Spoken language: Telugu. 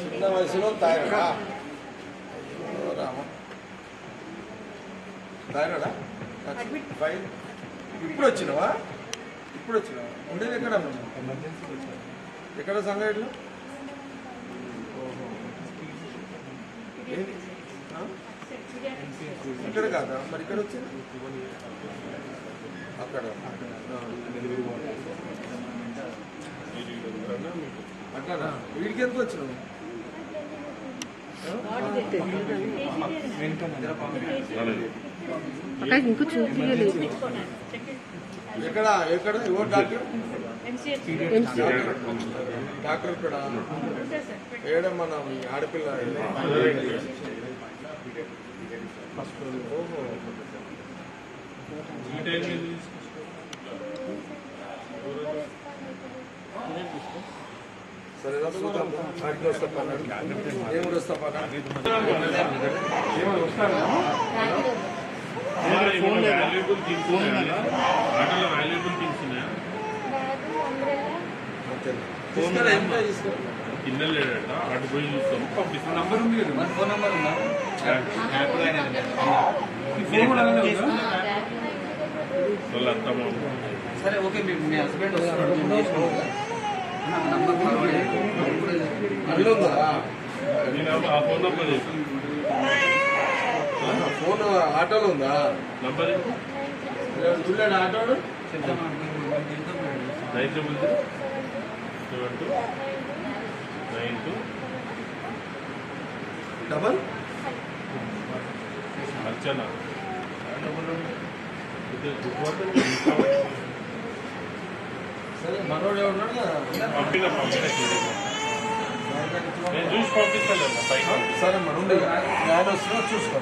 చిన్న వయసులో తాయరా రామ తాయరాడా ఫైన్ ఇప్పుడు వచ్చినావా ఉండేది ఎక్కడ ఎక్కడ సంఘటన ఇక్కడ కాదా మరి ఇక్కడ వచ్చింది అక్కడ అట్లా వీడికి ఎంత వచ్చినావు ఇంకో చూపించలేదు ఎక్కడ ఎక్కడ ఎవరు డాక్టర్ డాక్టర్ ఇక్కడ ఏడమ్మా మీ ఆడపిల్ల ఓహో సరే చూద్దాం ఆడికి వస్తా ఏమి వస్తా కిందలు లేడట అటు పోయి చూస్తాం పంపిస్తాం. నంబర్ ఉంది కదా, ఫోన్ నంబర్ ఉందా? సరే ఓకే, మీ హస్బెండ్ వస్తారు, ఆ ఫోన్ నంబర్ ఫోన్ ఆటోలో ఉందా నంబర్ చూడండి ఆటోడు 922 డబల్ అర్చన సరే మనోడు ఉన్నాడు కదా నేను చూసి పంపిస్తాను. సరే మనం ఆయన వస్తున్నా చూసుకో.